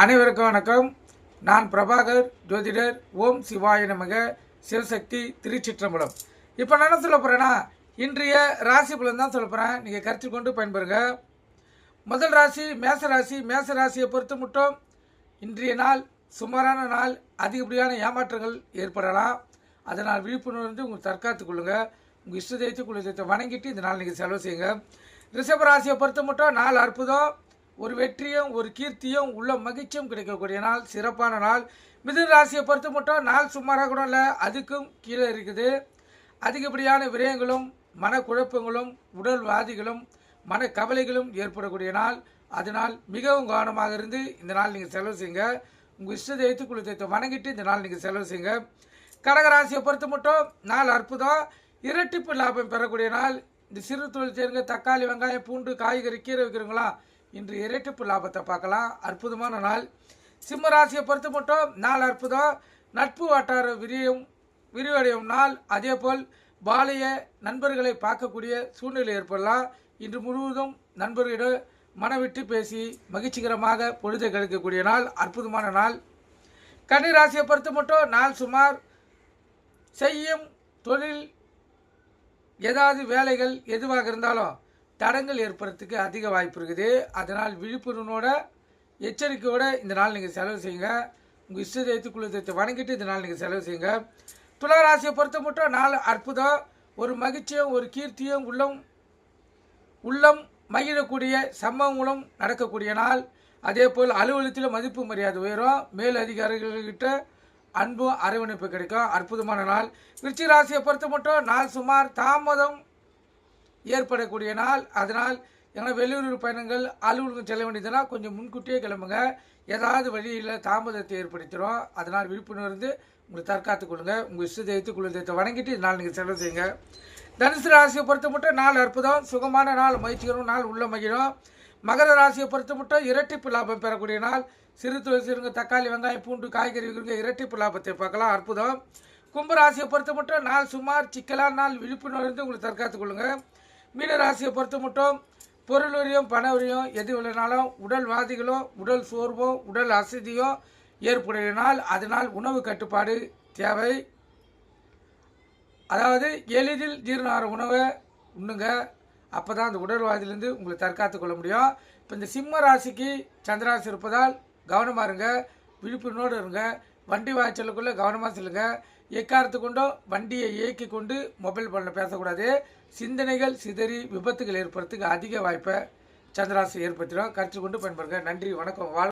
அனைவருக்கும் வணக்கம். நான் பிரபாகர் ஜோதிடர். ஓம் சிவாய நமக. சிவசக்தி திருச்சிற்றம்பலம். இப்போ நான் என்ன சொல்ல போகிறேன்னா, இன்றைய ராசி பலன் தான் சொல்ல போகிறேன். நீங்கள் கருத்தில் கொண்டு பயன்பெறுங்க. முதல் ராசி மேசராசி. மேசராசியை பொறுத்து மட்டும் இன்றைய நாள் சுமாரான நாள். அதிகப்படியான ஏமாற்றங்கள் ஏற்படலாம். அதனால் விழிப்புணர்வு உங்கள் தற்காத்துக் கொள்ளுங்கள். உங்கள் இஷ்ட தெய்வத்தை குலதெய்வத்தை வணங்கிட்டு இந்த நாள் நீங்கள் செலவு செய்யுங்க. ரிஷப ராசியை பொறுத்த மட்டும் நாள் அற்புதம். ஒரு வெற்றியும் ஒரு கீர்த்தியும் உள்ள மகிழ்ச்சியும் கிடைக்கக்கூடிய நாள், சிறப்பான நாள். மிதுன ராசியை பொறுத்த மட்டும் நாள் சுமாராக கூட இல்லை, அதுக்கும் கீழே இருக்குது. அதிகப்படியான விரயங்களும் மனக்குழப்பங்களும் உடல்வாதிகளும் மனக்கவலைகளும் ஏற்படக்கூடிய நாள். அதனால் மிகவும் கவனமாக இருந்து இந்த நாள் நீங்கள் செலவு செய்யுங்க. உங்கள் இஷ்ட தெய்வத்தை குலதெய்வத்தை வணங்கிட்டு இந்த நாள் நீங்கள் செலவு செய்யுங்க. கடகராசியை பொறுத்த மட்டும் நாள் அற்புதம். இரட்டிப்பு லாபம் பெறக்கூடிய நாள். இந்த சிறு தொழில் செய்யுங்க. தக்காளி, வெங்காயம், பூண்டு, காய்கறி, கீரை வைக்கிறவங்களா இன்று இரட்டிப்பு லாபத்தை பார்க்கலாம். அற்புதமான நாள். சிம்ம ராசியை பொறுத்த மட்டும் நாள் அற்புதம். நட்பு வட்டார விரிவடையும் நாள். அதே போல் பாலிய நண்பர்களை பார்க்கக்கூடிய சூழ்நிலை ஏற்படலாம். இன்று முழுவதும் நண்பர்களிடம் மனவிட்டு பேசி மகிழ்ச்சிகரமாக பொழுதை கழிக்கக்கூடிய நாள். அற்புதமான நாள். கன்னி ராசியை பொறுத்த மட்டும் நாள் சுமார். செய்யும் தொழில் ஏதாவது வேலைகள் எதுவாக இருந்தாலும் தடங்கள் ஏற்படுறதுக்கு அதிக வாய்ப்பு இருக்குது. அதனால் விழிப்புணர்வோட எச்சரிக்கையோட இந்த நாள் நீங்கள் செலவு செய்யுங்க. உங்கள் இஷ்ட தெய்வத்தை குலதெய்வத்தை வணங்கிட்டு இந்த நாள் நீங்கள் செலவு செய்யுங்க. துலா ராசியை பொறுத்த மட்டும் நாள் அற்புதம். ஒரு மகிழ்ச்சியும் ஒரு கீர்த்தியும் உள்ளம் மகிழக்கூடிய சம்பவங்களும் நடக்கக்கூடிய நாள். அதே போல் அலுவலகத்தில் மதிப்பு மரியாதை உயரும். மேல் அதிகாரிகள்கிட்ட அன்பும் அரவணைப்பு கிடைக்கும். அற்புதமான நாள். விருச்சிக ராசியை பொறுத்த மட்டும் நாள் சுமார். தாமதம் ஏற்படக்கூடிய நாள். அதனால் ஏன்னா வெளியூர் பயணங்கள் அலுவலகம் செல்ல வேண்டியதுனா கொஞ்சம் முன்கூட்டியே கிளம்புங்க. ஏதாவது வழியில் தாமதத்தை ஏற்படுத்திடும். அதனால் விழிப்புணர்வு உங்களை தற்காத்துக் கொள்ளுங்க. உங்கள் இஷ்ட தெய்வத்தை குலதெய்வத்தை வணங்கிட்டு இந்த நாள் நீங்கள் செலவு செய்யுங்க. தனுசு ராசியை பொறுத்த மட்டும் நாள் அற்புதம். சுகமான நாள். மகிழ்ச்சிகரம் நாள். உள்ள மகிழும். மகர ராசியை பொறுத்த மட்டும் இரட்டிப்பு லாபம் பெறக்கூடிய நாள். சிறு தொழில் செய்யுங்க. தக்காளி, வெங்காயம், பூண்டு, காய்கறி வைக்கிறவங்க இரட்டிப்பு லாபத்தை பார்க்கலாம். அற்புதம். கும்பராசியை பொறுத்த மட்டும் நாள் சுமார். சிக்கலான நாள். விழிப்புணர்வு உங்களை தற்காத்துக் கொள்ளுங்க. மீன ராசியை பொறுத்த மட்டும் பொருள் வரியும் பண வரியும் எது இல்லைனாலும் உடல்வாதிகளோ உடல் சோர்வோ உடல் அசதியோ ஏற்புடைய நாள். அதனால் உணவு கட்டுப்பாடு தேவை. அதாவது எளிதில் ஜீரணாகிற உணவை உண்ணுங்க. அப்போ தான் அந்த உடல்வாதியிலேருந்து உங்களை தற்காத்து கொள்ள முடியும். இப்போ இந்த சிம்ம ராசிக்கு சந்திராசி இருப்பதால் கவனமாக இருங்க. விழிப்புணர்வோடு இருங்க. வண்டி வாய்ச்சலுக்குள்ளே கவனமாக செல்லுங்க. எக்காரத்து கொண்டோ வண்டியை இயக்கி கொண்டு மொபைல் ஃபோனில் பேசக்கூடாது. சிந்தனைகள் சிதறி விபத்துகள் ஏற்படுறதுக்கு அதிக வாய்ப்பை சந்திராசி ஏற்படுத்திடும். கருத்து கொண்டு பயன்படுங்க. நன்றி, வணக்கம்.